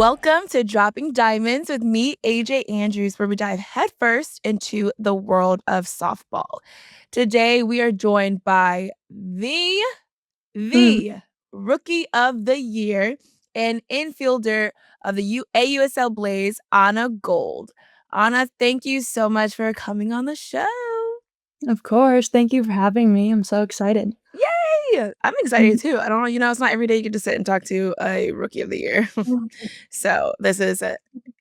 Welcome to Dropping Diamonds with me, AJ Andrews, where we dive headfirst into the world of softball. Today, we are joined by the Rookie of the Year and infielder of the AUSL Blaze, Anna Gold. Anna, thank you so much for coming on the show. Of course. Thank you for having me. I'm so excited. Yay! I'm excited too. I don't know, it's not every day you get to sit and talk to a Rookie of the Year. So this is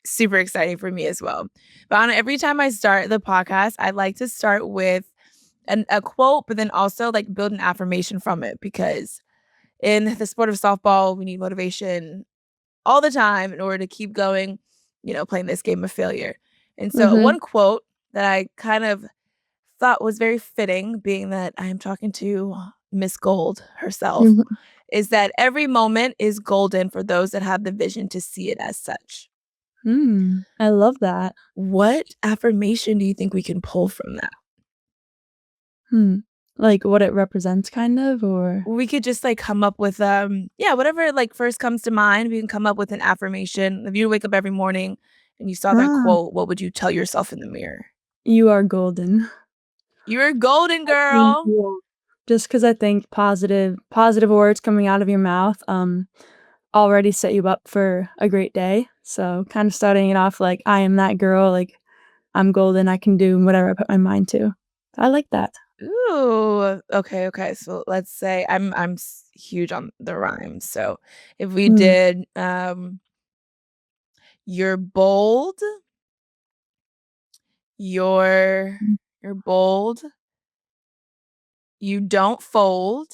super exciting for me as well. But Anna, every time I start the podcast, I like to start with a quote, but then also like build an affirmation from it, because in the sport of softball, we need motivation all the time in order to keep going, playing this game of failure. And so one quote that I kind of thought was very fitting, being that I am talking to Miss Gold herself, is that every moment is golden for those that have the vision to see it as such. I love that. What affirmation do you think we can pull from that? Like what it represents kind of, or? We could just like come up with whatever like first comes to mind. We can come up with an affirmation. If you wake up every morning and you saw that quote, what would you tell yourself in the mirror? You are golden. You're golden, girl. Just because I think positive words coming out of your mouth already set you up for a great day. So kind of starting it off like, I am that girl, like I'm golden, I can do whatever I put my mind to. I like that. Ooh, okay. So let's say I'm huge on the rhymes. So if we did you're bold, you're bold, you don't fold.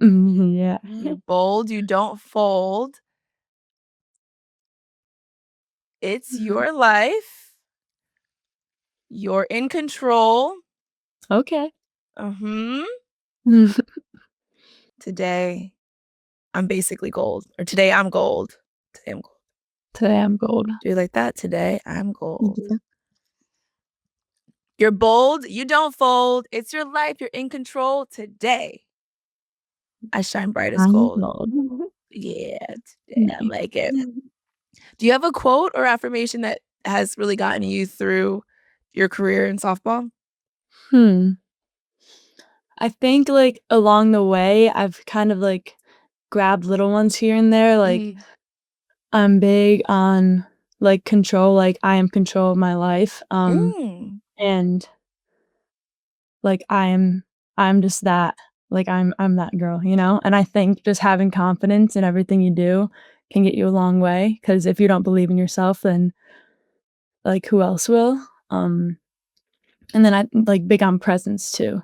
Yeah. You're bold, you don't fold. It's your life. You're in control. Okay. Today, I'm basically gold. Or today, I'm gold. Today, I'm gold. Today I'm gold. Do you like that? Today, I'm gold. You're bold. You don't fold. It's your life. You're in control. Today, I shine bright as gold. Yeah, today, I like it. Do you have a quote or affirmation that has really gotten you through your career in softball? I think, like, along the way, I've kind of, like, grabbed little ones here and there, like, I'm big on, like, control, like, I am control of my life, and, like, I'm just that, like, I'm that girl, you know? And I think just having confidence in everything you do can get you a long way. Because if you don't believe in yourself, then, like, who else will? And then I like, big on presence too.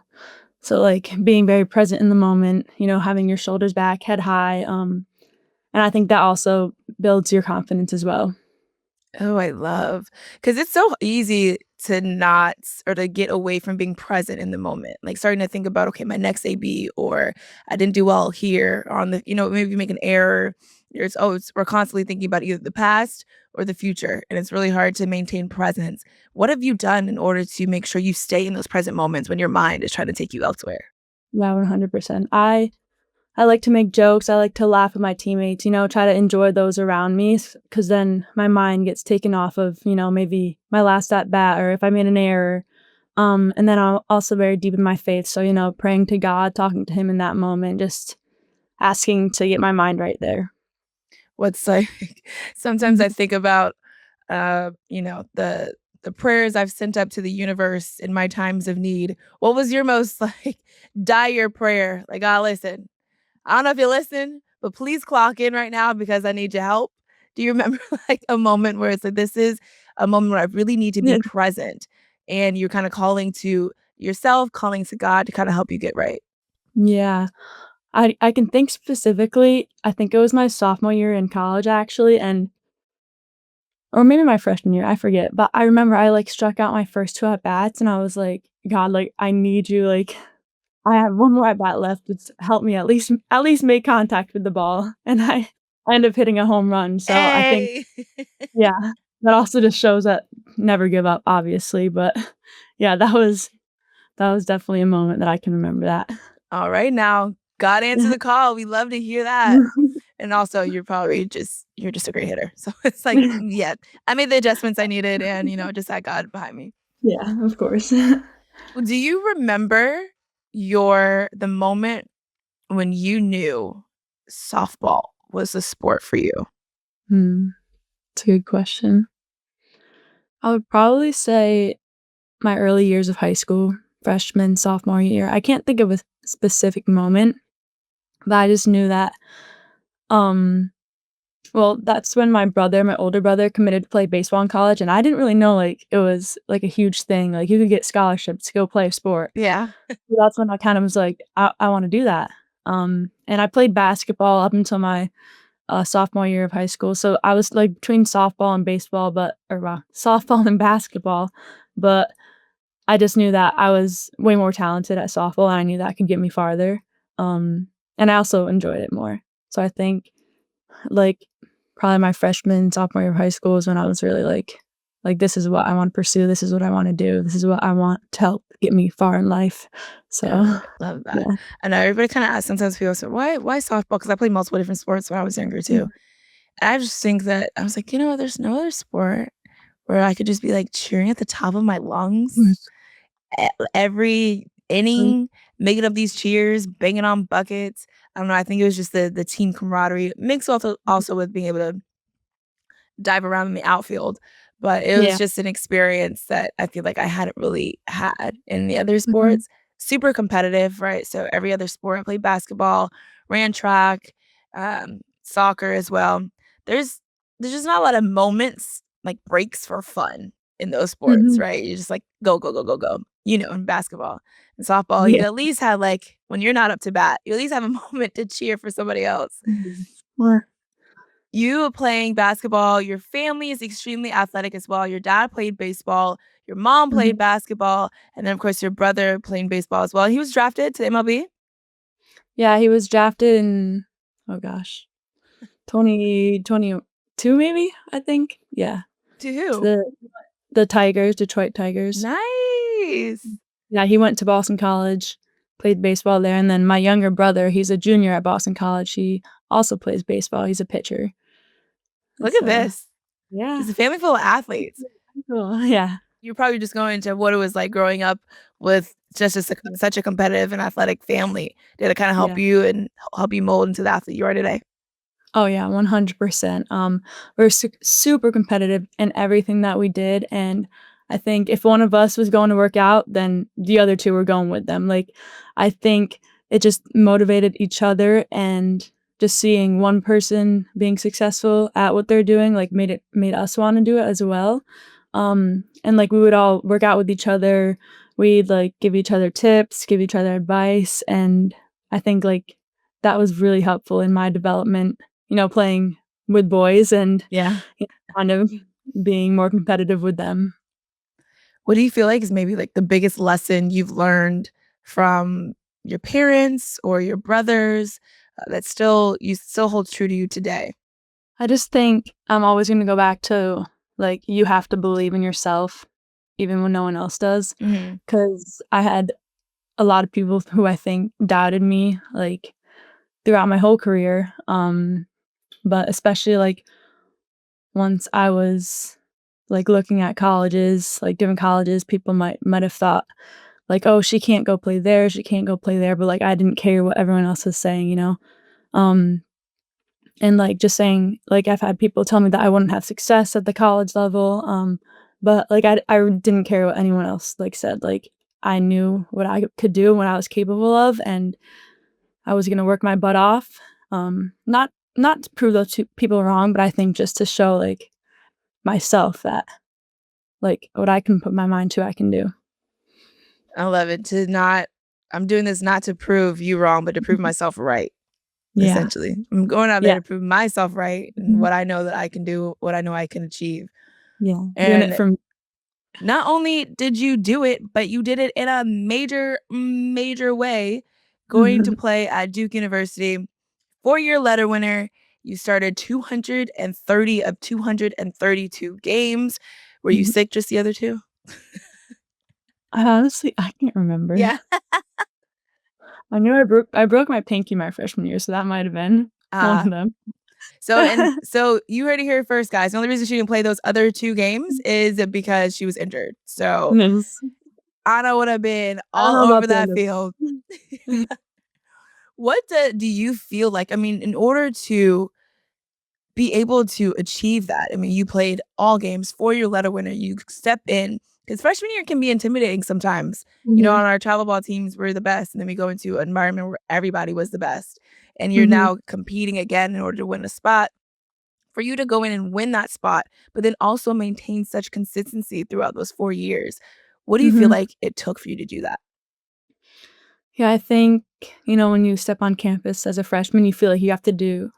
So, like, being very present in the moment, you know, having your shoulders back, head high, and I think that also builds your confidence as well. Oh, I love, because it's so easy to not or to get away from being present in the moment, like starting to think about, okay, my next AB, or I didn't do well here on the, maybe you make an error. We're constantly thinking about either the past or the future, and it's really hard to maintain presence. What have you done in order to make sure you stay in those present moments when your mind is trying to take you elsewhere? Yeah, 100%. I like to make jokes, I like to laugh with my teammates, you know, try to enjoy those around me, because then my mind gets taken off of, you know, maybe my last at bat or if I made an error. And then I'm also very deep in my faith, so, you know, praying to God, talking to him in that moment, just asking to get my mind right there. What's like sometimes I think about the prayers I've sent up to the universe in my times of need. What was your most like dire prayer? Like, "God, listen, I don't know if you listen, but please clock in right now because I need your help." Do you remember like a moment where it's like, this is a moment where I really need to be Yeah. present, and you're kind of calling to yourself, calling to God to kind of help you get right? Yeah. I can think specifically, I think it was my sophomore year in college actually, and or maybe my freshman year, I forget, but I remember I, like, struck out my first 2 at bats, and I was like, "God, like, I need you, like, I have 1 more at bat left, just help me at least make contact with the ball," and I ended up hitting a home run, so I think Hey. yeah, that also just shows that never give up, obviously, but yeah, that was definitely a moment that I can remember that. All right now, God answer the call. We love to hear that. And also you're just a great hitter. So it's like, yeah, I made the adjustments I needed and, just had God behind me. Yeah, of course. Well, do you remember the moment when you knew softball was a sport for you? Hmm, it's a good question. I would probably say my early years of high school, freshman, sophomore year. I can't think of a specific moment, but I just knew that, um well, that's when my older brother committed to play baseball in college, and I didn't really know, like, it was, like, a huge thing, like, you could get scholarships to go play a sport. Yeah. So that's when I kind of was like, I wanna do that." And I played basketball up until my, sophomore year of high school, so I was, like, between softball and baseball, softball and basketball, but I just knew that I was way more talented at softball, and I knew that could get me farther, and I also enjoyed it more. So I think, like, probably my freshman, sophomore year of high school is when I was really like, "This is what I wanna pursue, this is what I wanna do, this is what I want to help get me far in life." So, Love that. yeah. I know everybody kinda asks sometimes people say, "Why softball?" Because I played multiple different sports when I was younger too. Mhm. And I just think that I was like, there's no other sport where I could just be, like, cheering at the top of my lungs every inning, making up these cheers, banging on buckets. I don't know, I think it was just the team camaraderie mixed also with being able to dive around in the outfield, but it was Yeah. just an experience that I feel like I hadn't really had in the other Mhm. sports. Super competitive, right? So every other sport, I played basketball, ran track, soccer as well. There's there's just not a lot of moments, like breaks for fun in those sports, Mhm. right? You just like go, go, go, go, go, in basketball. And softball, Yeah. you at least have like when you're not up to bat, you at least have a moment to cheer for somebody else. Mhm. Or You playing basketball, your family is extremely athletic as well. Your dad played baseball, your mom played Mhm. basketball, and then, of course, your brother playing baseball as well. He was drafted to MLB? Yeah, he was drafted in, oh gosh, 2022 maybe, I think? Yeah. To To who? the Tigers, Detroit Tigers. Nice. Yeah, he went to Boston College, played baseball there, and then my younger brother, he's a junior at Boston College, he also plays baseball, he's a pitcher. Look at So, this. yeah. It's a family full of athletes. Cool, yeah. You're probably just going into what it was like growing up with just Yeah. such a competitive and athletic family. Did it kinda help Yeah. you and help you mold into the athlete you are today? Oh, yeah, 100%. We're super competitive in everything that we did, and I think if one of us was going to work out, then the other 2 were going with them. Like, I think it just motivated each other, and just seeing one person being successful at what they're doing, like, made us wanna do it as well. And, like, we would all work out with each other. We'd, like, give each other tips, give each other advice, and I think, like, that was really helpful in my development, playing with boys and, Yeah. kind of being more competitive with them. What do you feel like is maybe, like, the biggest lesson you've learned from your parents or your brothers, that still holds true to you today? I just think I'm always gonna go back to, like, you have to believe in yourself even when no one else does, Mhm. because I had a lot of people who I think doubted me, like, throughout my whole career, but especially, like, once I was, like, looking at colleges, like, different colleges, people might have thought, like, "Oh, she can't go play there, she can't go play there," but, like, I didn't care what everyone else was saying, you know? Um, and, like, just saying, like, I've had people tell me that I wouldn't have success at the college level, but, like, I didn't care what anyone else, like, said, like, I knew what I could do and what I was capable of, and I was gonna work my butt off, not to prove those 2 people wrong, but I think just to show, like, myself that, like, what I can put my mind to, I can do. I love it to not I'm doing this not to prove you wrong, but to prove Mhm. myself right, Yeah. essentially. I'm going out there Yeah. to prove myself right and Mhm. what I know that I can do, what I know I can achieve. Yeah. Doing it And from not only did you do it, but you did it in a major, major way, going to Mhm. play at Duke University, four-year letter winner. You started 230 of 232 games. Were you Mhm. sick just the other 2? I can't remember. Yeah. I knew I broke my pinky my freshman year, so that might have been one Uh, of them. So you heard it here first, guys. The only reason she didn't play those other 2 games is because she was injured. So Yes. Anna would have been I don't all know over about the that end of field. What do you feel like? I mean, in order to be able to achieve that, I mean, you played all games for your letter winner. You step in because freshman year can be intimidating sometimes. You know, Mhm, on our travel ball teams, we're the best, and then we go into an environment where everybody was the best, and you're mhm, now competing again in order to win a spot. For you to go in and win that spot, but then also maintain such consistency throughout those 4 years, what do you feel mhm. like it took for you to do that? Yeah, I think, when you step on campus as a freshman, you feel like you have to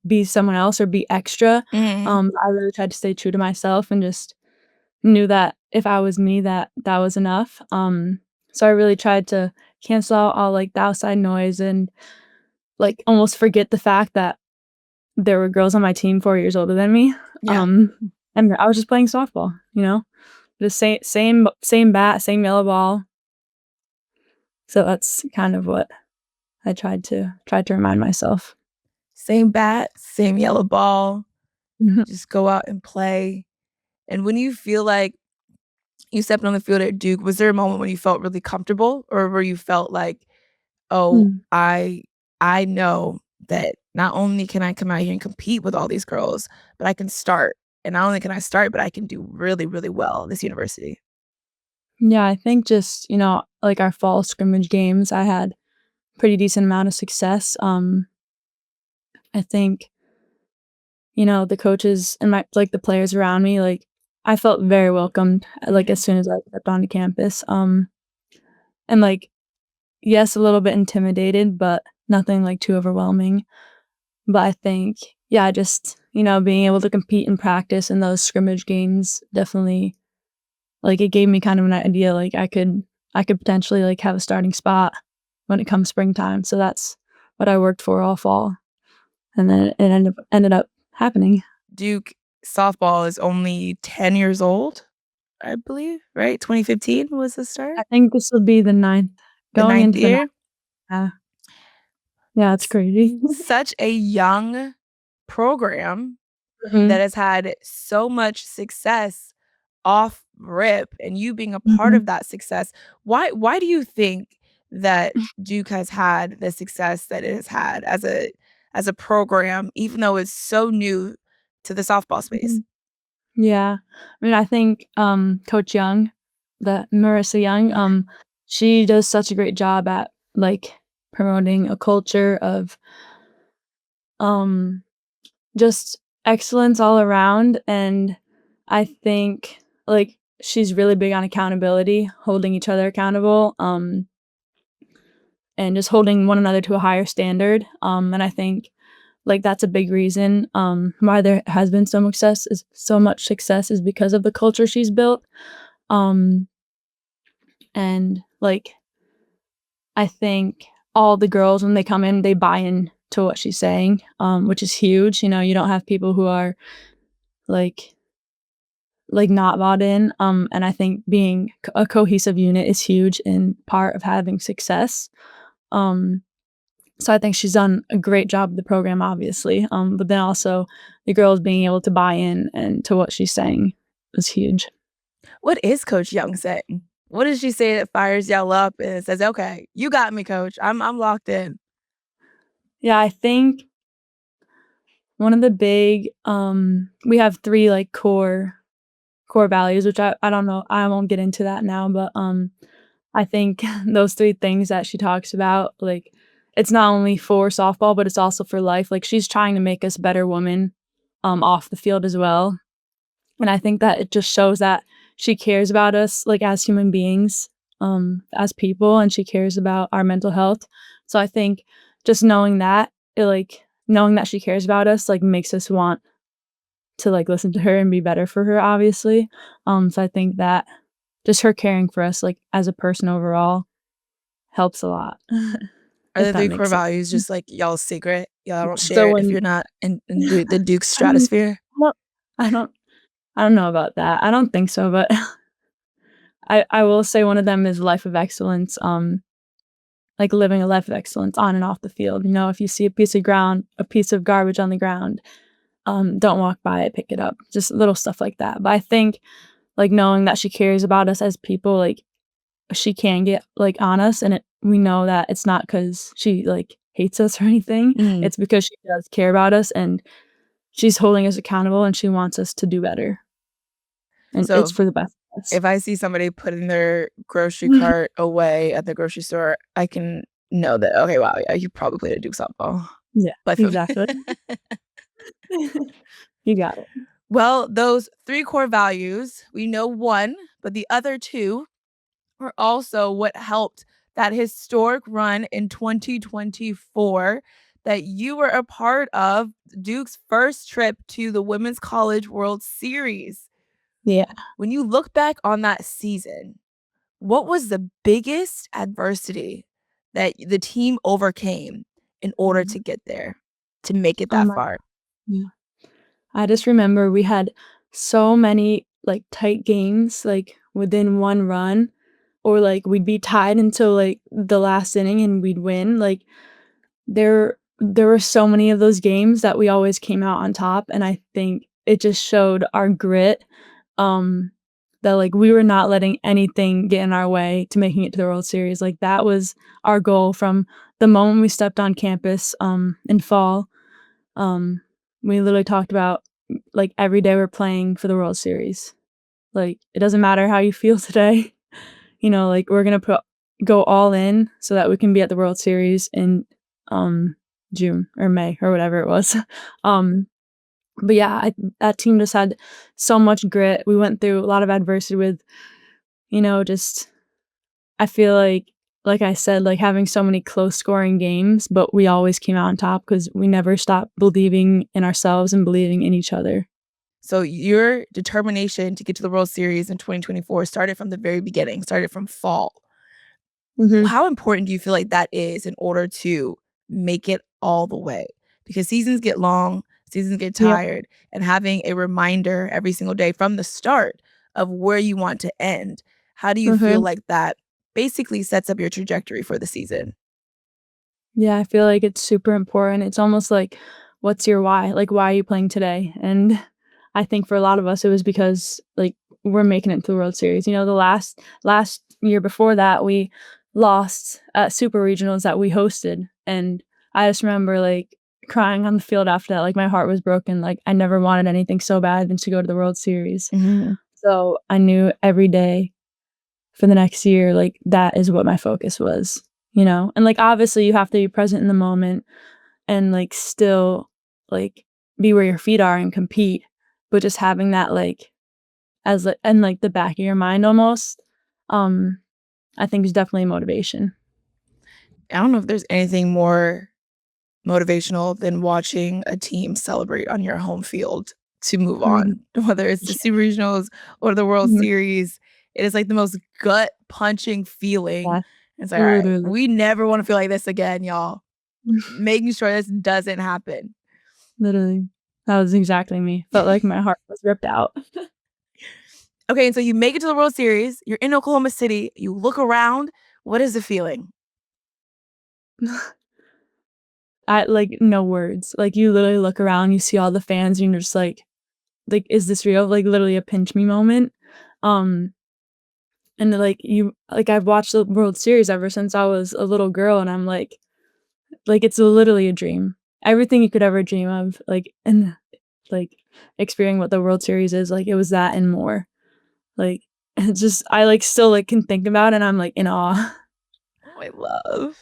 be someone else or be extra. Mhm. I really tried to stay true to myself and just knew that if I was me, that was enough. So I really tried to cancel out all, the outside noise and, almost forget the fact that there were girls on my team 4 years older than me. Yeah. Um, and I was just playing softball, the same bat, same yellow ball. So that's kind of what I tried to remind myself. Same bat, same yellow ball, Mhm. just go out and play. And when you feel like you stepped on the field at Duke, was there a moment when you felt really comfortable or where you felt like, "Oh, Mm. I know that not only can I come out here and compete with all these girls, but I can start. And not only can I start, but I can do really, really well at this university." Yeah, I think just, our fall scrimmage games, I had pretty decent amount of success. I think, the coaches and the players around me, I felt very welcomed, as Mhm. soon as I stepped onto campus. And, yes, a little bit intimidated, but nothing, too overwhelming. But I think, yeah, just, being able to compete in practice in those scrimmage games definitely, it gave me kind of an idea, I could potentially, have a starting spot when it comes springtime, so that's what I worked for all fall, and then it ended up happening. Duke softball is only 10 years old, I believe, right? 2015 was the start? I think this will be the ninth, The going ninth into the ninth. year? Yeah. Yeah, it's S crazy. Such a young program that Mhm, has had so much success off rip and you being a part mhm. of that success. Why do you think that Duke has had the success that it has had as a program, even though it's so new to the softball space? Mhm. Yeah. I mean, I think, Coach Young, the Marissa Young, Mhm. she does such a great job at, promoting a culture of, um, just excellence all around, and I think, she's really big on accountability, holding each other accountable, and just holding one another to a higher standard, and I think, that's a big reason, why there has been so much success is because of the culture she's built, um, and, I think all the girls, when they come in, they buy in to what she's saying, which is huge, you don't have people who are, like not bought in, and I think being a cohesive unit is huge in part of having success, um, so I think she's done a great job with the program, obviously, but then also the girls being able to buy in and to what she's saying is huge. What is Coach Young saying? What does she say that fires y'all up and says, "Okay, you got me, coach. I'm locked in." Yeah, I think one of the big, we have 3, core values, which I don't know, I won't get into that now, but, I think those 3 things that she talks about, it's not only for softball, but it's also for life, she's trying to make us better women, off the field as well, and I think that it just shows that she cares about us, as human beings, as people, and she cares about our mental health, so I think just knowing that she cares about us, makes us want to, listen to her and be better for her, obviously, so I think that just her caring for us, as a person overall helps a lot, Are if the that 3 core makes sense. values just, like, y'all's secret? Y'all don't So share it if when you're not in the Duke's I mean, stratosphere? well, I don't I don't know about that. I don't think so, but I will say one of them is life of excellence, like, living a life of excellence on and off the field. You know, if you see a piece of garbage on the ground, don't walk by it, pick it up. Just little stuff like that. But I think, like, knowing that she cares about us as people, like, she can get, like, on us, and we know that it's not 'cause she, like, hates us or anything. Mhm. It's because she does care about us, and she's holding us accountable, and she wants us to do better, and it's So, for the best of us. if I see somebody putting their grocery cart away at the grocery store, I can know that, "Okay, wow, yeah, you probably played at Duke softball." Yeah, Life of exactly. You got it. Well, those 3 core values, we know 1, but the other 2 are also what helped that historic run in 2024 that you were a part of, Duke's first trip to the Women's College World Series. Yeah. When you look back on that season, what was the biggest adversity that the team overcame in order to Mhm. get there, to make it Oh that my far? yeah. I just remember we had so many, like, tight games, like, within one run, or, like, we'd be tied until, like, the last inning and we'd win, like, there were so many of those games that we always came out on top, and I think it just showed our grit, um, that, like, we were not letting anything get in our way to making it to the World Series, like, that was our goal from the moment we stepped on campus, in fall. um, we literally talked about, like, every day we're playing for the World Series. Like, it doesn't matter how you feel today, you know, like, we're gonna go all in so that we can be at the World Series in, um, June or May or whatever it was. Um, but yeah, that team just had so much grit. We went through a lot of adversity with, just I feel like I said, like, having so many close scoring games, but we always came out on top because we never stopped believing in ourselves and believing in each other. So your determination to get to the World Series in 2024 started from the very beginning, started from fall. Mhm. How important do you feel like that is in order to make it all the way? Because seasons get long, seasons get Yep. tired, and having a reminder every single day from the start of where you want to end, how do you feel Mhm. like that basically sets up your trajectory for the season? Yeah, I feel like it's super important. It's almost like, what's your why? Like, why are you playing today? And I think for a lot of us, it was because, like, we're making it to the World Series. You know, the last year before that, we lost at super regionals that we hosted, and I just remember, like, crying on the field after that. Like, my heart was broken. Like, I never wanted anything so bad than to go to the World Series. Mhm. So I knew every day for the next year, like, that is what my focus was, you know? And, like, obviously, you have to be present in the moment and, like, still, like, be where your feet are and compete, but just having that, like, as, in, like, the back of your mind almost, um, I think is definitely motivation. I don't know if there's anything more motivational than watching a team celebrate on your home field to move on, Mhm. whether it's the Super Regionals or the World Mhm. Series. It is like the most gut punching feeling. Yeah, It's like, all right, literally. we never want to feel like this again, y'all. Making sure this doesn't happen. Literally. That was exactly me. Felt like my heart was ripped out. Okay, and so you make it to the World Series. You're in Oklahoma City. You look around. What is the feeling? I like, no words. Like, you literally look around, you see all the fans, and you're just like, "Is this real?" Like, literally a pinch me moment. Um, and, I've watched the World Series ever since I was a little girl, and I'm like, it's literally a dream. Everything you could ever dream of, and, like, experiencing what the World Series is, like, it was that and more. Like, it's just I, still, can think about it, and I'm, in awe. Oh, I love.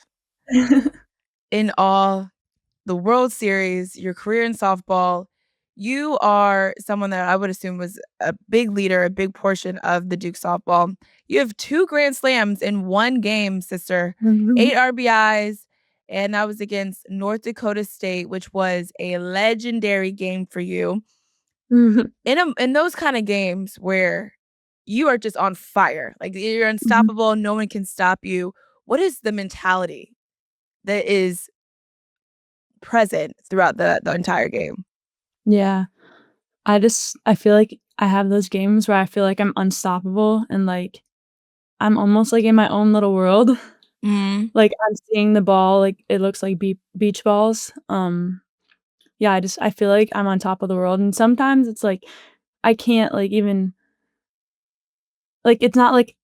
In awe, the World Series, your career in softball, you are someone that I would assume was a big leader, a big portion of the Duke softball. You have 2 grand slams in 1 game, sister, 8 RBIs, and that was against North Dakota State, which was a legendary game for you. In those kinda games where you are just on fire, like, you're unstoppable, no one can stop you, what is the mentality that is present throughout the entire game? Yeah. I feel like I have those games where I feel like I'm unstoppable and, I'm almost, in my own little world. Mhm. Like, I'm seeing the ball, like, it looks like beach balls. Yeah, I feel like I'm on top of the world, and sometimes it's like, I can't, like, even like, it's not like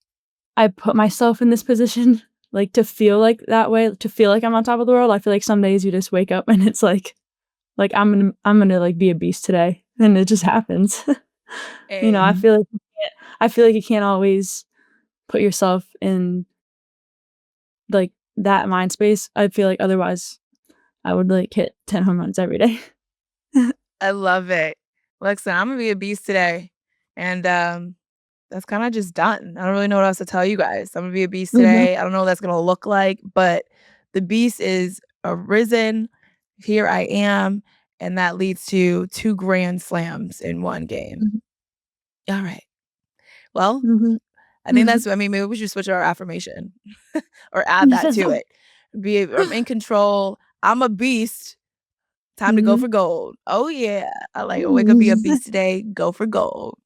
I put myself in this position, like, to feel like that way, to feel like I'm on top of the world. I feel like some days you just wake up and it's like, I'm gonna, like, be a beast today, and it just happens. You know, Hey, I feel like you can't always put yourself in, like, that mind space. I feel like otherwise I would, like, hit 10 home runs every day. I love it. Listen, Imma be a beast today, and, that's kinda just done. I don't really know what else to tell you guys. I'm gonna be a beast Mhm, today. I don't know what that's gonna look like, but the beast is arisen. Here I am, and that leads to 2 grand slams in 1 game. mhm, Alright. Well, mhm, I think mhm. that's I mean, maybe we should switch our affirmation or add that to it. I'm in control. I'm a beast. Time to go Mhm. for gold. Oh, yeah. I like, wake up, be a Mhm. beast today, go for gold.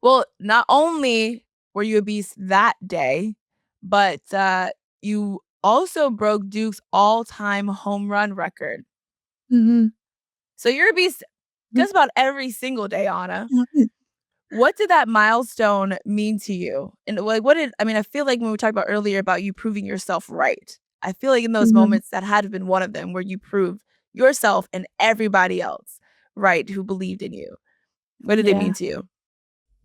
Well, not only were you a beast that day, but, you also broke Duke's all-time home run record. Mhm. So you're a beast Mhm. just about every single day, Anna. What did that milestone mean to you? And, like, what did I mean, I feel like when we talked about earlier about you proving yourself right, I feel like in those Mhm. moments, that had been one of them where you proved yourself and everybody else right who believed in you. What did it mean Yeah. to you?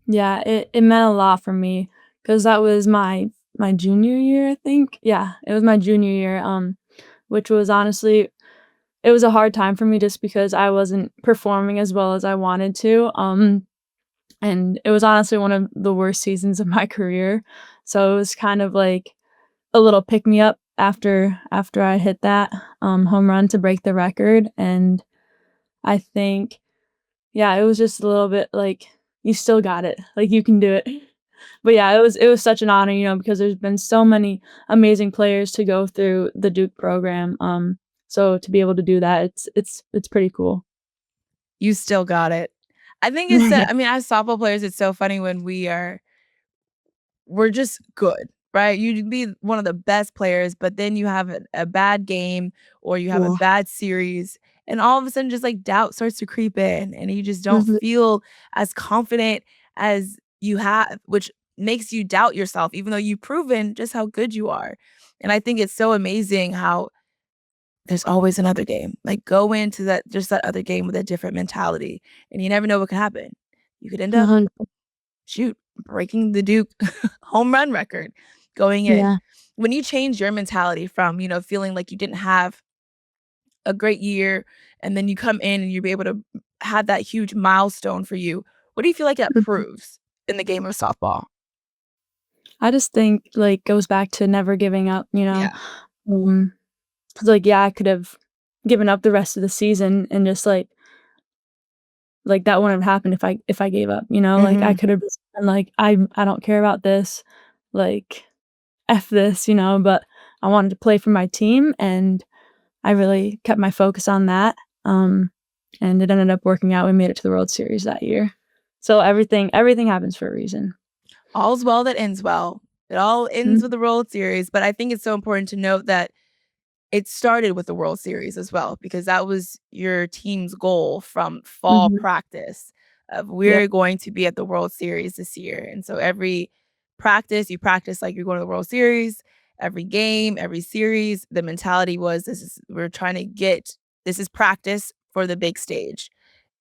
Yeah, it meant a lot for me because that was my junior year, I think. Yeah, it was my junior year, which was honestly it was a hard time for me just because I wasn't performing as well as I wanted to, and it was honestly one of the worst seasons of my career, so it was kind of like a little pick me up after I hit that, home run to break the record, and I think yeah, it was just a little bit like, "You still got it, like, you can do it." But yeah, it was such an honor, because there's been so many amazing players to go through the Duke program, so to be able to do that, it's pretty cool. You still got it. I think it's Yeah. I mean, as softball players, it's so funny when we're just good, right? You'd be one of the best players, but then you have a bad game or you have a Cool. bad series, and all of a sudden, just like doubt starts to creep in, and you just don't Mhm, feel as confident as you have, which makes you doubt yourself, even though you've proven just how good you are. And I think it's so amazing how there's always another game. Like, go into that other game with a different mentality, and you never know what could happen. You could end up, 100 shoot, breaking the Duke home run record going in. Yeah. When you change your mentality from, feeling like you didn't have a great year, and then you come in and you be able to have that huge milestone for you, what do you feel like that Mhm. proves in the game of softball? I just think, like, goes back to never giving up, Yeah. Um 'cause, like, yeah, I could have given up the rest of the season and just, like, that wouldn't have happened if I gave up, Like, I Mhm. could have just been like, I don't care about this, like, F this," but I wanted to play for my team, and I really kept my focus on that, um, and it ended up working out. We made it to the World Series that year. So everything happens for a reason. All's well that ends well. It all ends with Mhm, the World Series, but I think it's so important to note that it started with the World Series as well, because that was your team's goal from fall mhm, practice of yep, we're going to be at the World Series this year. And so every practice, you practice like you're going to the World Series. Every game, every series, the mentality was we're trying to get this is practice for the big stage.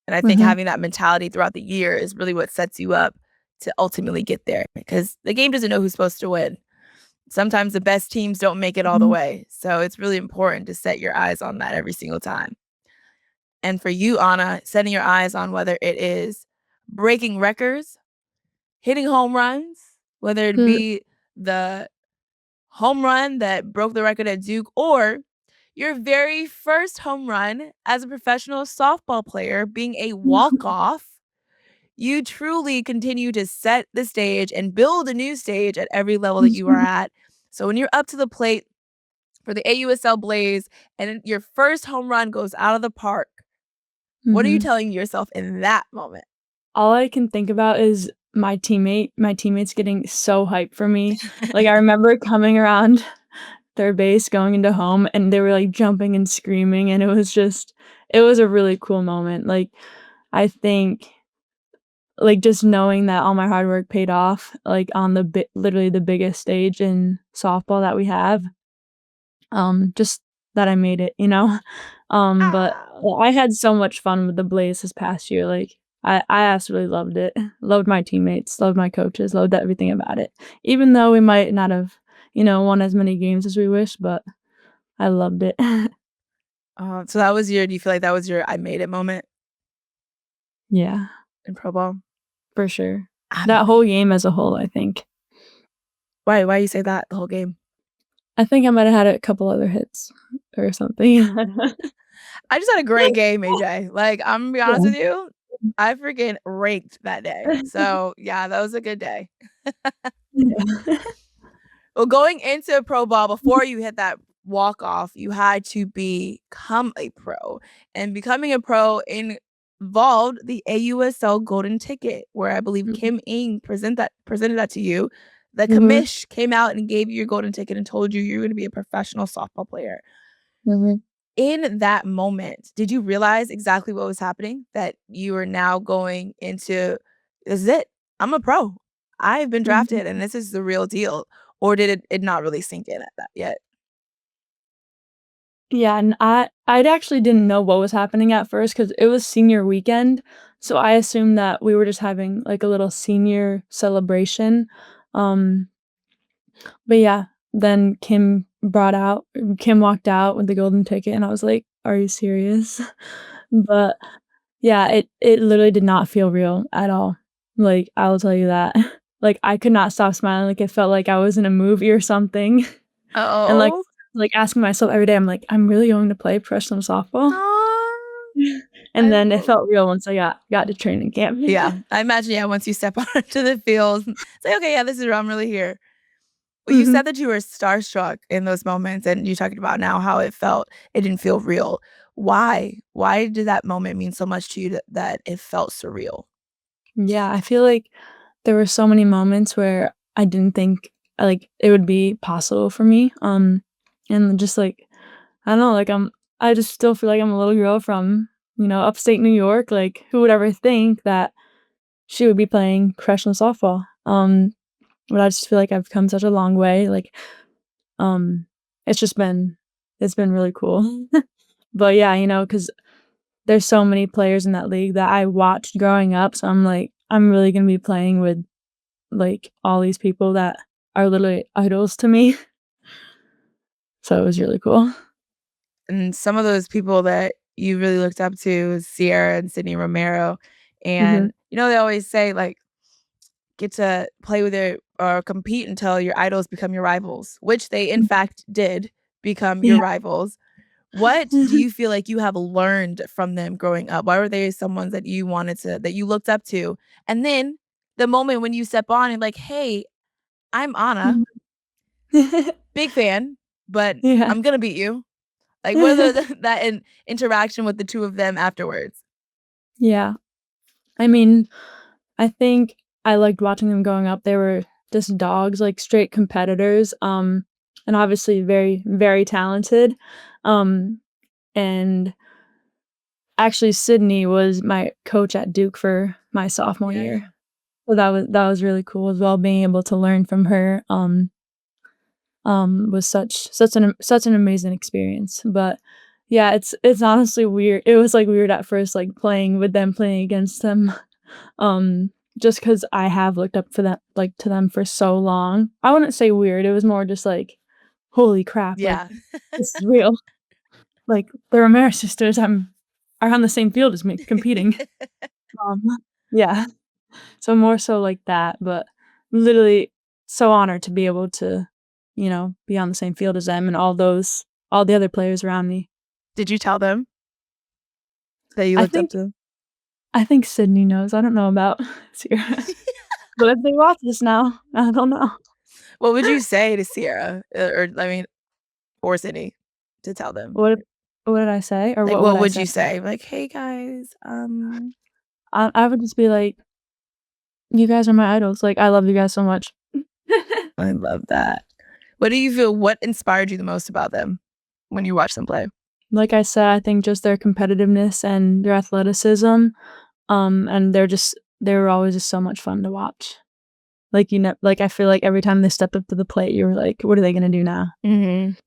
And I think mhm, having that mentality throughout the year is really what sets you up to ultimately get there, because the game doesn't know who's supposed to win. Sometimes the best teams don't make it all the mhm, way. So it's really important to set your eyes on that every single time. And for you, Anna, setting your eyes on whether it is breaking records, hitting home runs, whether it mm, be the home run that broke the record at Duke or your very first home run as a professional softball player being a mhm, walk-off. You truly continue to set the stage and build a new stage at every level that you are mhm, at. So when you're up to the plate for the AUSL Blaze and your first home run goes out of the park, what are you mhm. telling yourself in that moment? All I can think about is my teammates getting so hyped for me. Like, I remember coming around third base, going into home, and they were, like, jumping and screaming, and it was a really cool moment. Like, I think, like, just knowing that all my hard work paid off, like, on literally the biggest stage in softball that we have, just that I made it, you know? But Ah. I had so much fun with the Blaze this past year, like, I absolutely loved it. Loved my teammates, loved my coaches, loved everything about it. Even though we might not have, won as many games as we wish, but I loved it. So that was your do you feel like that was your "I made it" moment Yeah, in pro ball? for sure. Um, That whole game as a whole, I think. why you say that the whole game? I think I might have had a couple other hits or something. I just had a great game, AJ. Like, I'm gonna be honest Yeah. with you, I freaking raked that day. So, yeah, that was a good day. Yeah. Well, going into pro ball, before you hit that walk off, you had to become a pro, and becoming a pro involved the AUSL golden ticket, where I believe Mhm. Kim Ing presented that to you. The Mhm. commish came out and gave you your golden ticket and told you you're gonna be a professional softball player. Mhm. In that moment, did you realize exactly what was happening? That you are now going into, "This is it. I'm a pro. I've been Mhm. drafted, and this is the real deal." Or did it not really sink in at that yet? Yeah, and I actually didn't know what was happening at first because it was senior weekend, so I assumed that we were just having, like, a little senior celebration, um, but yeah, then Kim walked out with the golden ticket, and I was like, "Are you serious?" But, yeah, it literally did not feel real at all, like, I will tell you that. Like, I could not stop smiling, like, it felt like I was in a movie or something. And, Oh. asking myself every day, I'm like, "I'm really going to play professional softball?" Aw. And I then it lo felt real once I got to training camp. Yeah, I imagine, yeah, once you step onto the field, it's like, "Okay, yeah, this is real, I'm really here." Well, you said Mhm. that you were starstruck in those moments, and you talked about now how it didn't feel real. Why? Why did that moment mean so much to you that it felt surreal? Yeah, I feel like there were so many moments where I didn't think, it would be possible for me, and just, I don't know, I just still feel like I'm a little girl from, upstate New York, like, who would ever think that she would be playing professional softball? But I just feel like I've come such a long way, um, it's just it's been really cool. But yeah, because there's so many players in that league that I watched growing up, so I'm like, I'm really gonna be playing with, all these people that are literally idols to me, so it was really cool. And some of those people that you really looked up to is Sierra and Sydney Romero, Mhm. and, they always say, like, "Get to play with it or compete until your idols become your rivals," which they, in Mhm. fact, did become your Yeah. rivals. What do you feel like you have learned from them growing up? Why were they someones that you looked up to? And then the moment when you step on and like, "Hey, I'm Anna, Mhm. big fan, but Yeah. I'm gonna beat you." Like, what are that interaction with the 2 of them afterwards? Yeah. I mean, I think I liked watching them growing up. They were just dogs, like, straight competitors, and obviously very, very talented, and actually, Sydney was my coach at Duke for my sophomore year. Yeah. So that was really cool as well, being able to learn from her, was such an amazing experience, but, yeah, it's honestly weird. It was, weird at first, playing with them, playing against them, just 'cause I have looked up for them to them for so long. I wouldn't say weird, it was more just "Holy crap," Yeah. "This is real." The Ramirez sisters, are on the same field as me, competing. Um, yeah. So more so like that, but literally so honored to be able to, be on the same field as them and all the other players around me. Did you tell them that you I looked up think to them? I think Sydney knows, I don't know about Sierra, but if they watch this now, I don't know. What would you say to Sierra, or I mean, or Sydney to tell them? What what did I say, or Like, what would what I would say? you say? Like, "Hey, guys, I would just be like, You guys are my idols, like, I love you guys so much. I love that. What inspired you the most about them when you watched them play? Like I said, I think just their competitiveness and their athleticism, and they were always just so much fun to watch. Like, like, I feel like every time they stepped up to the plate, you were like, "What are they gonna do now?" Mhm.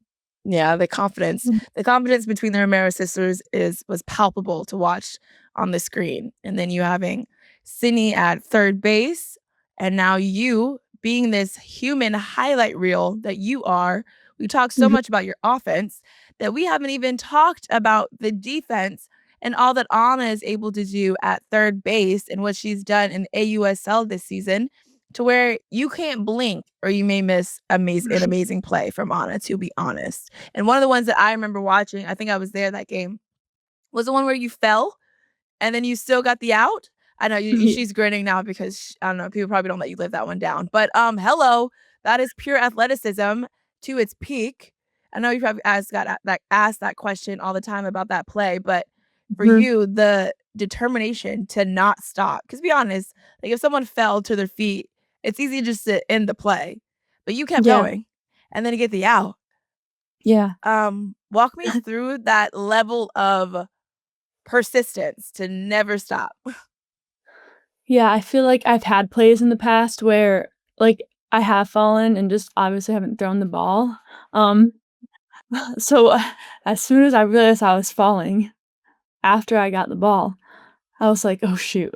Yeah, the confidence. Mhm. The confidence between the Romero sisters was palpable to watch on the screen. And then you having Sydney at third base, and now you being this human highlight reel that you are. We talked so Mhm. much about your offense that we haven't even talked about the defense and all that Anna is able to do at third base and what she's done in AUSL this season to where you can't blink or you may miss an amazing play from Anna, to be honest. And one of the ones that I remember watching, I think I was there that game, was the one where you fell and then you still got the out. I know Yeah. she's grinning now because I don't know, people probably don't let you live that one down. But hello, that is pure athleticism to its peak. I know you probably asked that question all the time about that play, but for Mhm. you, the determination to not stop. Because be honest, like if someone fell to their feet, it's easy just to end the play, but you kept Yeah. going, and then to get the out. Yeah. Walk me through that level of persistence to never stop. Yeah, I feel like I've had plays in the past where, like, I have fallen and just obviously haven't thrown the ball. Um, so as soon as I realized I was falling, after I got the ball, I was like, "Oh shoot,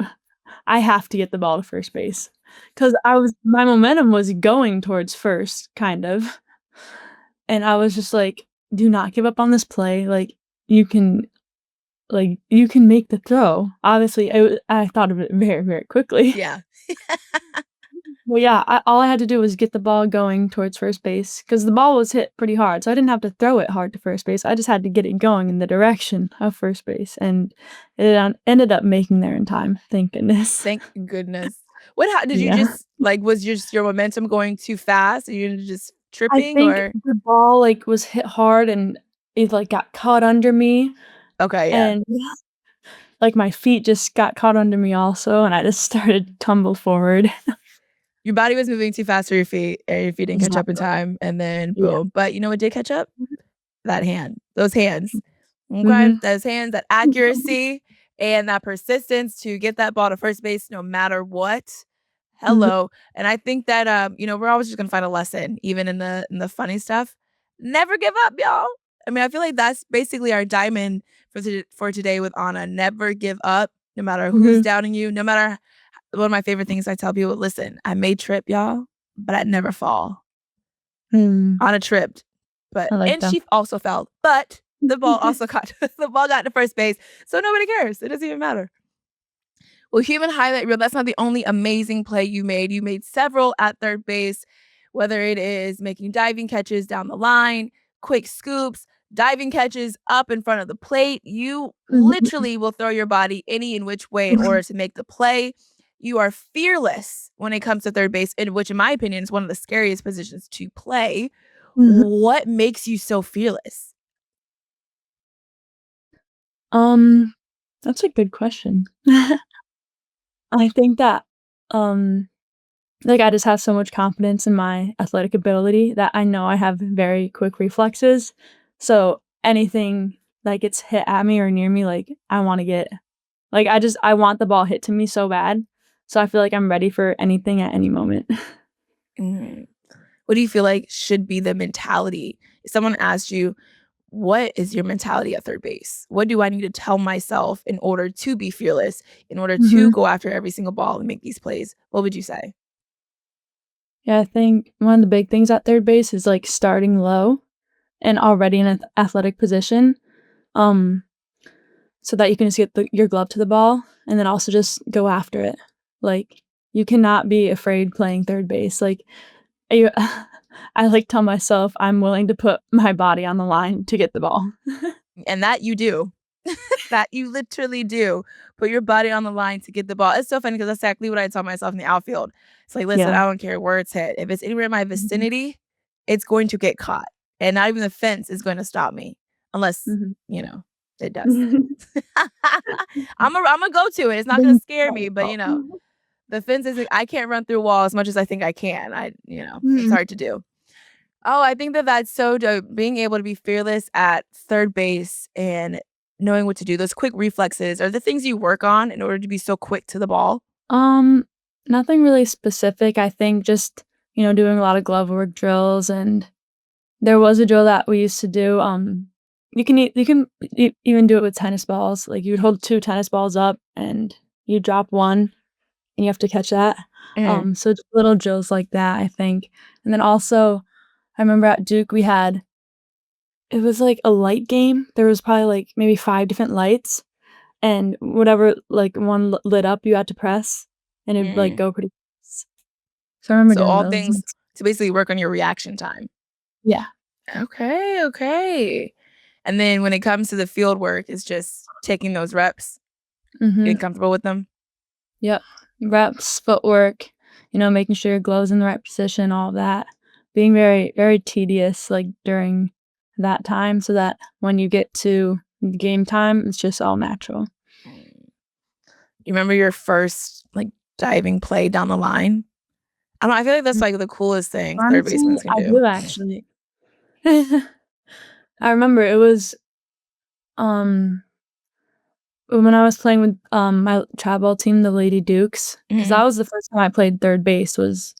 I have to get the ball to first base," because my momentum was going towards first, kind of, and I was just like, "Do not give up on this play, you can you can make the throw." Obviously, I thought of it very, very quickly. Yeah. Well, yeah, all I had to do was get the ball going towards first base because the ball was hit pretty hard, so I didn't have to throw it hard to first base, I just had to get it going in the direction of first base, and it ended up making there in time, thank goodness. Thank goodness. What how did you Yeah. just like, was just your momentum going too fast? Are you just I tripping think or the ball, was hit hard and it, got caught under me, okay, yeah. and, my feet just got caught under me also, and I just started to tumble forward. Your body was moving too fast for your feet, and your feet didn't catch up in Exactly. time, and then Yeah. boom. But you know what did catch up? That hand, those hands. Okay? Mhm. Those hands, that accuracy, and that persistence to get that ball to first base no matter what. Mhm. Hello. And I think that we're always just gonna find a lesson, even in the funny stuff. Never give up, y'all. I mean, I feel like that's basically our diamond for today with Anna. Never give up, no matter who's Mhm. doubting you, no matter one of my favorite things I tell people, listen, I may trip, y'all, but I'd never fall. Mm. Anna tripped, but I like and that. she also fell, but the ball also got the ball got to first base, so nobody cares. It doesn't even matter. Well, human highlight reel, that's not the only amazing play you made. You made several at third base, whether it is making diving catches down the line, quick scoops, diving catches up in front of the plate. You Mhm. literally will throw your body any and which way in order to make the play. You are fearless when it comes to third base, in which, in my opinion, is one of the scariest positions to play. Mhm. What makes you so fearless? Um, that's a good question. I think that, um, I just have so much confidence in my athletic ability that I know I have very quick reflexes, so anything that gets hit at me or near me, I wanna get I want the ball hit to me so bad, so I feel like I'm ready for anything at any moment. Mhm. What do you feel like should be the mentality? If someone asked you, what is your mentality at third base? What do I need to tell myself in order to be fearless, in order to Mhm. go after every single ball and make these plays? What would you say? Yeah, I think one of the big things at third base is, starting low and already in an athletic position, um so that you can just get your glove to the ball and then also just go after it. Like, you cannot be afraid playing third base. You I, tell myself I'm willing to put my body on the line to get the ball. And that you do. That you literally do. Put your body on the line to get the ball. It's so funny because that's exactly what I tell myself in the outfield. It's like, listen, Yeah. I don't care where it's hit. If it's anywhere in my Mhm. vicinity, it's going to get caught. And not even the fence is going to stop me unless, Mhm. it does. I'm a go to it. It's not Then gonna you scare got me, the but ball. The fence is I can't run through a wall as much as I think I can. It's Mhm. hard to do. Oh, I think that that's so dope. Being able to be fearless at third base and knowing what to do. Those quick reflexes are the things you work on in order to be so quick to the ball. Um, Nothing really specific. I think just, doing a lot of glove work drills, and there was a drill that we used to do, even do it with tennis balls. Like, you'd hold 2 tennis balls up, and you drop 1, and you have to catch that. Mhm. So just little drills like that, I think. And then also, I remember at Duke, it was like a light game. There was probably, like, maybe 5 different lights, and whatever, like, one lit up, you had to press, and it'd, like, Mm. go pretty fast. So I remember So doing all those. things to basically work on your reaction time. Yeah. Okay, okay. And then when it comes to the field work, it's just taking those reps, getting Mhm. comfortable with them. Yep. Reps, footwork, making sure your glove's in the right position, all of that. Being very, very tedious, like, during that time so that when you get to game time, it's just all natural. Mm. You remember your first, like, diving play down the line? I don't know, I feel like that's, Mm, like, the coolest thing third Honestly, basemen can I do. do actually. I remember it was, um when I was playing with, my travel team, the Lady Dukes, because Mhm. that was the first time I played third base was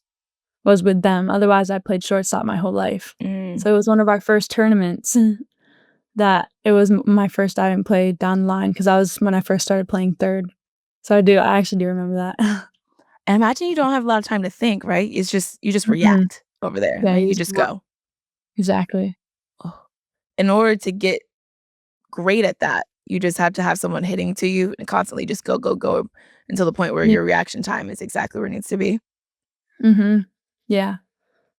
with them. Otherwise, I played shortstop my whole life. Mm. So it was one of our first tournaments that it was my first diving play down the line because that was when I first started playing third. So I actually do remember that. And imagine you don't have a lot of time to think, right? It's just you just Mhm. react over there, Yeah, like, you you just just work. go. Exactly. Oh. In order to get great at that, you just have to have someone hitting to you and constantly just go, go, go until the point where Yeah. your reaction time is exactly where it needs to be. Mhm. Yeah.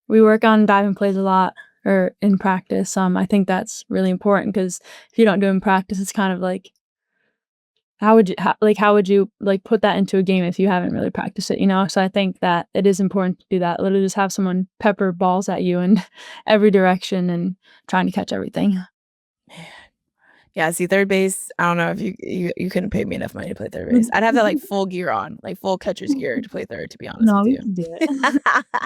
We work on diving plays a lot or in practice. I think that's really important because if you don't do it in practice, it's kind of like how would you, like, put that into a game if you haven't really practiced it, you know? So I think that it is important to do that, literally just have someone pepper balls at you in every direction and trying to catch everything. Yeah, see, third base, I don't know if you couldn't pay me enough money to play third base. I'd have that, like, Mhm. full gear on, like, full catcher's gear to play third, to be honest No, with we you. can do it.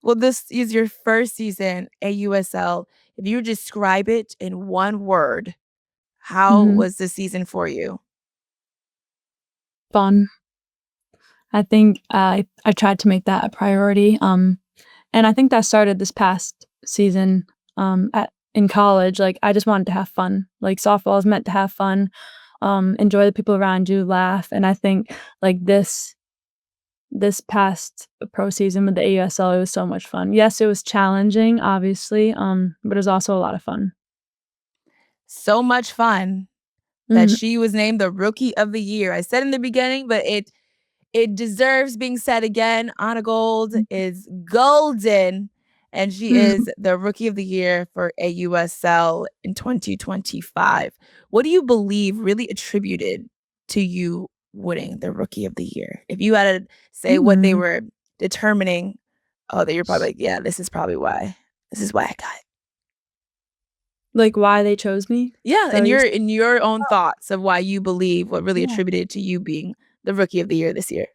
Well, this is your first season at USL. If you describe it in one word, how Mhm. was the season for you? Fun. I think I tried to make that a priority, and I think that started this past season, at in college, like, I just wanted to have fun, like, softball is meant to have fun, enjoy the people around you, laugh, and I think, like, this past pro season with the AUSL, it was so much fun. Yes, it was challenging, obviously, but it was also a lot of fun. So much fun that Mhm, she was named the Rookie of the Year. I said in the beginning, but it deserves being said again. Anna Gold is golden, and she mhm, is the Rookie of the Year for AUSL in 2025. What do you believe really attributed to you winning the Rookie of the Year? If you had to say what they mhm. were determining, oh, that you're probably like, yeah, this is probably why. This is why I got it. Like, why they chose me? Yeah, Is that what you're saying? in your own thoughts of why you believe what really Yeah. attributed to you being the Rookie of the Year this year.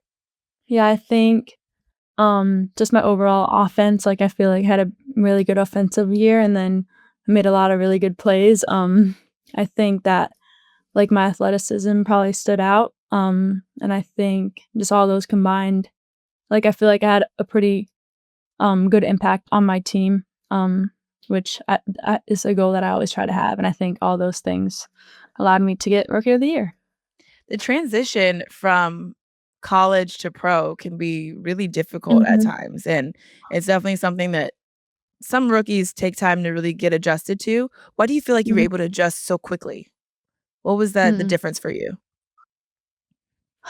Yeah, I think, just my overall offense, like, I feel like I had a really good offensive year and then made a lot of really good plays. I think that, like, my athleticism probably stood out, and I think just all those combined, like, I feel like I had a pretty, good impact on my team, which I is a goal that I always try to have, and I think all those things allowed me to get Rookie of the Year. The transition from college to pro can be really difficult at Mhm, times, and it's definitely something that some rookies take time to really get adjusted to. Why do you feel like you were mhm, able to adjust so quickly? What was the mm. difference for you?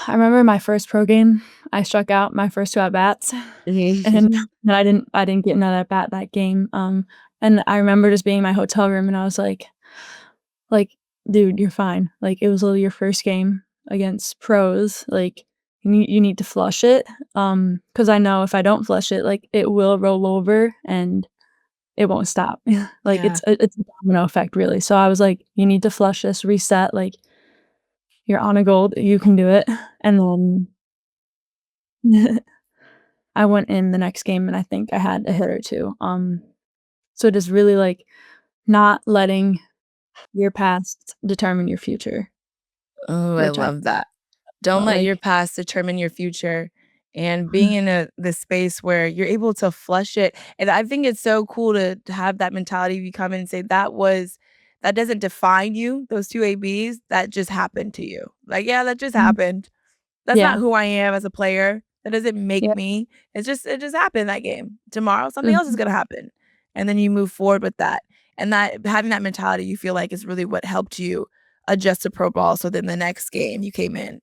I remember my first pro game, I struck out my first 2 at bats, and Mhm. then I didn't get another at bat that game, and I remember just being in my hotel room, and I was like, "Dude, you're fine." Like, it was literally your first game against pros, like, you need to flush it, because I know if I don't flush it, like, it will roll over and it won't stop. Like, Yeah. it's a domino effect, really, so I was like, "You need to flush this, reset, like, you're on a gold, you can do it," and then I went in the next game and I think I had a hit or 2. So just really, like, not letting your past determine your future, Oh, I which I love that. Don't felt let like your past determine your future, and being in this space where you're able to flush it, and I think it's so cool to have that mentality. You come in and say, that doesn't define you, those 2 ABs, that just happened to you." Like, "Yeah, that just Mhm. happened. That's not Yeah. who I am as a player. That doesn't make Yep. me. It just happened that game. Tomorrow, something else is Mhm. gonna happen." And then you move forward with that. And that having that mentality, you feel like is really what helped you adjust to pro ball, so then the next game you came in,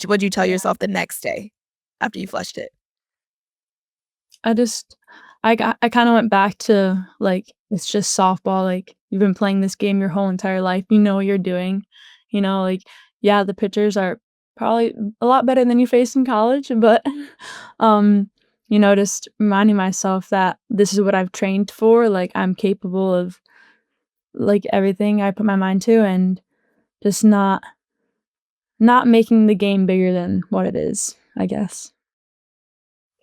what'd you tell Yeah. yourself the next day after you flushed it? I just I kinda went back to, like, it's just softball, like, you've been playing this game your whole entire life, you know what you're doing, like, yeah, the pitchers are probably a lot better than you face in college, but, um, just reminding myself that this is what I've trained for, like, I'm capable of, like, everything I put my mind to, and just not making the game bigger than what it is, I guess.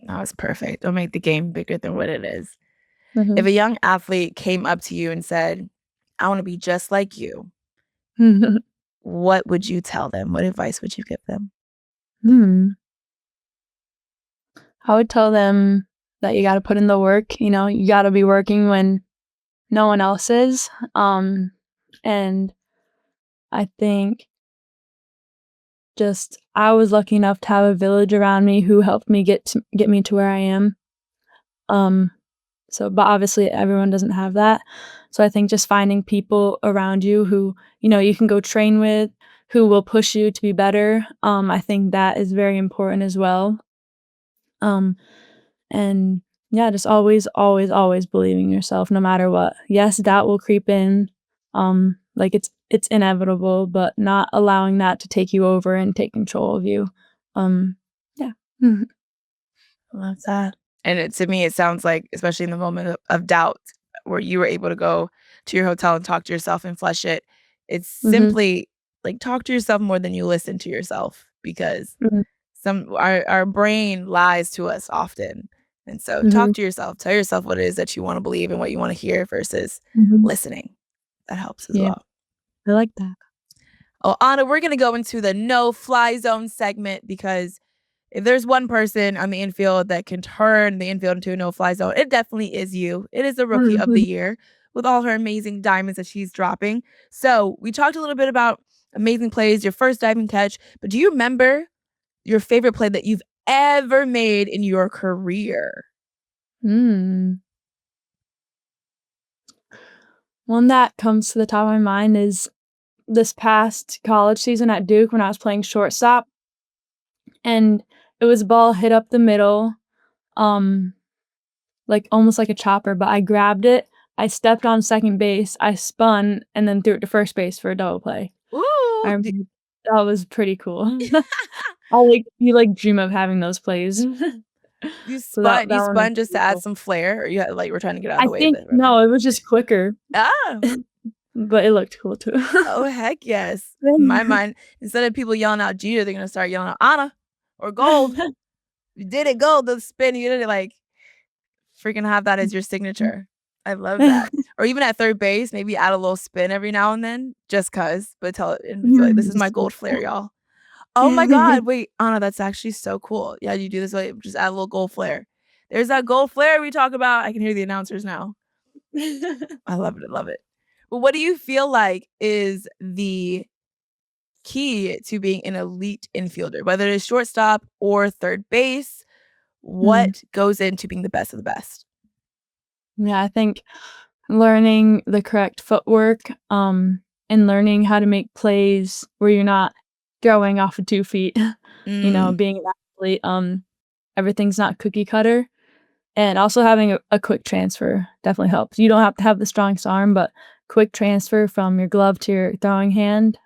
That was perfect. Don't make the game bigger than what it is. If Mhm. a young athlete came up to you and said, "I wanna be just like you," what would you tell them? What advice would you give them? Hmm. I would tell them that you gotta put in the work, you gotta be working when no one else is, and I think just I was lucky enough to have a village around me who helped me get me to where I am, um, but obviously everyone doesn't have that, so I think just finding people around you who, you can go train with, who will push you to be better, I think that is very important as well, um And yeah, just always, always, always believing in yourself no matter what. Yes, doubt will creep in. Like it's inevitable, but not allowing that to take you over and take control of you. Yeah. Mhm. I love that. And to me, it sounds like, especially in the moment of doubt, where you were able to go to your hotel and talk to yourself and flush it, it's Mhm. simply like talk to yourself more than you listen to yourself because Mhm. our brain lies to us often. And so talk Mhm. to yourself, tell yourself what it is that you want to believe and what you want to hear versus Mhm. listening. That helps as Yeah, well. I like that. Oh, Anna, we're going to go into the no fly zone segment because if there's one person on the infield that can turn the infield into a no-fly zone, it definitely is you. It is the rookie of the Mhm. year with all her amazing diamonds that she's dropping. So we talked a little bit about amazing plays, your first diving catch, but do you remember your favorite play that you've ever made in your career? Mm. One that comes to the top of my mind is this past college season at Duke when I was playing shortstop, and it was a ball hit up the middle. Um, like, almost like a chopper, but I grabbed it, I stepped on second base, I spun, and then threw it to first base for a double play. I Ooh, remember that was pretty cool. You, dream of having those plays. So you that one was spun just to pretty add cool. some flair, or you had, like, were trying to get out of I the way of think the runner? no, it was just quicker, Oh. but it looked cool too. Oh, heck yes. In my mind, instead of people yelling out Jeter, they're gonna start yelling out Anna or Gold. You did it, Gold, the spin, you did it, like, freaking have that as your signature. I love that. Or even at third base, maybe add a little spin every now and then just 'cause, but tell it and feel like, "This is my Just so gold flare, cool. y'all." Oh my god, wait, Anna, that's actually so cool. Yeah, you do this way, just add a little gold flare. There's that gold flare we talk about. I can hear the announcers now. I love it, I love it. Well, what do you feel like is the key to being an elite infielder, whether it is shortstop or third base? Mm. What goes into being the best of the best? Yeah, I think learning the correct footwork, and learning how to make plays where you're not throwing off of 2 feet, Mm, being an athlete, everything's not cookie cutter, and also having a quick transfer definitely helps. You don't have to have the strongest arm, but quick transfer from your glove to your throwing hand,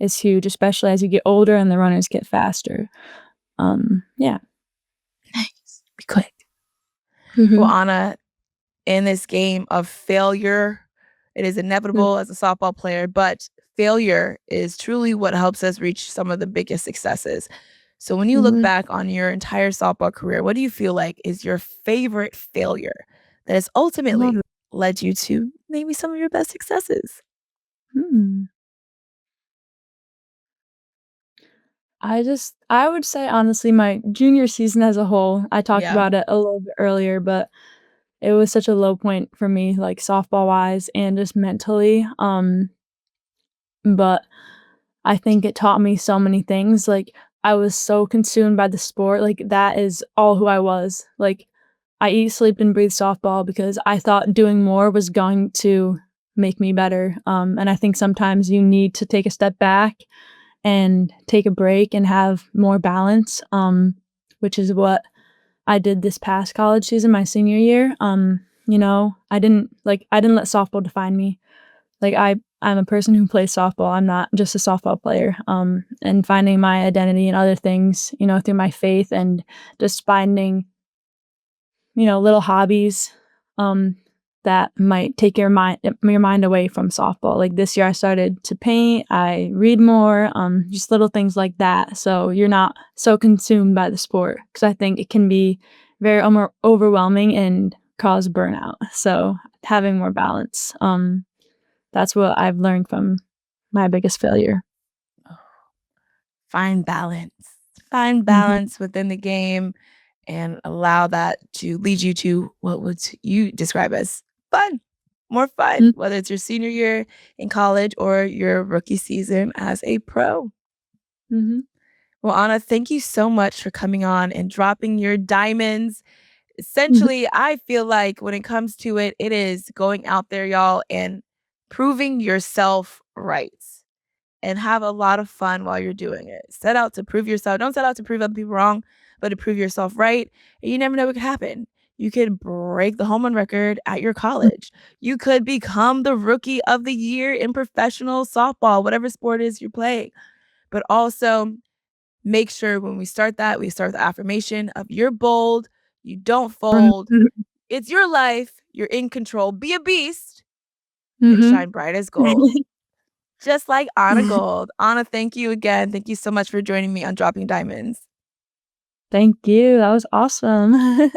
is huge, especially as you get older and the runners get faster. Yeah. nice. Be quick. Well, Mhm. Anna, in this game of failure, it is Mm. inevitable as a softball player, but failure is truly what helps us reach some of the biggest successes. So when you look Mhm. back on your entire softball career, what do you feel like is your favorite failure that has ultimately Oh, led you to maybe some of your best successes? hmm. I would say honestly my junior season as a whole, I talked Yeah. about it a little bit earlier, but it was such a low point for me, like, softball-wise and just mentally, but I think it taught me so many things, like, I was so consumed by the sport, like, that is all who I was, like, I eat, sleep, and breathe softball because I thought doing more was going to make me better, and I think sometimes you need to take a step back and take a break and have more balance, which is what I did this past college season, my senior year. I didn't let softball define me. Like I'm a person who plays softball. I'm not just a softball player. And finding my identity in other things, through my faith and just finding, little hobbies, um, that might take your mind away from softball. Like this year I started to paint, I read more, just little things like that. So you're not so consumed by the sport because I think it can be very overwhelming and cause burnout. So having more balance, that's what I've learned from my biggest failure. Find balance. Find Mhm, balance within the game and allow that to lead you to what would you describe as fun, more fun, mm, whether it's your senior year in college or your rookie season as a pro. mhm, Well, Anna, thank you so much for coming on and dropping your diamonds. mhm, Essentially, I feel like when it comes to it, it is going out there, y'all, and proving yourself right and have a lot of fun while you're doing it. Set out to prove yourself. Don't set out to prove other people wrong, but to prove yourself right. And you never know what could happen. You could break the home run record at your college. You could become the rookie of the year in professional softball, whatever sport it is you're playing. But also make sure when we start that, we start with the affirmation of you're bold, you don't fold. mhm, It's your life. You're in control. Be a beast and mhm. shine bright as gold. Just like Anna Gold. Anna, thank you again. Thank you so much for joining me on Dropping Diamonds. Thank you, that was awesome. Yay!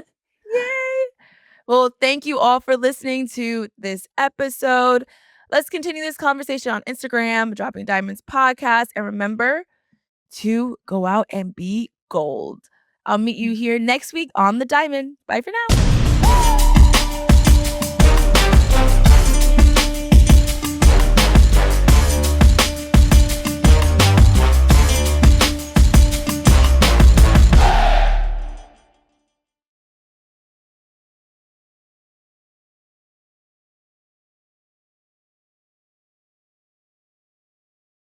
Well, thank you all for listening to this episode. Let's continue this conversation on Instagram, Dropping Diamonds Podcast. And remember to go out and be gold. I'll meet you here next week on The Diamond. Bye for now.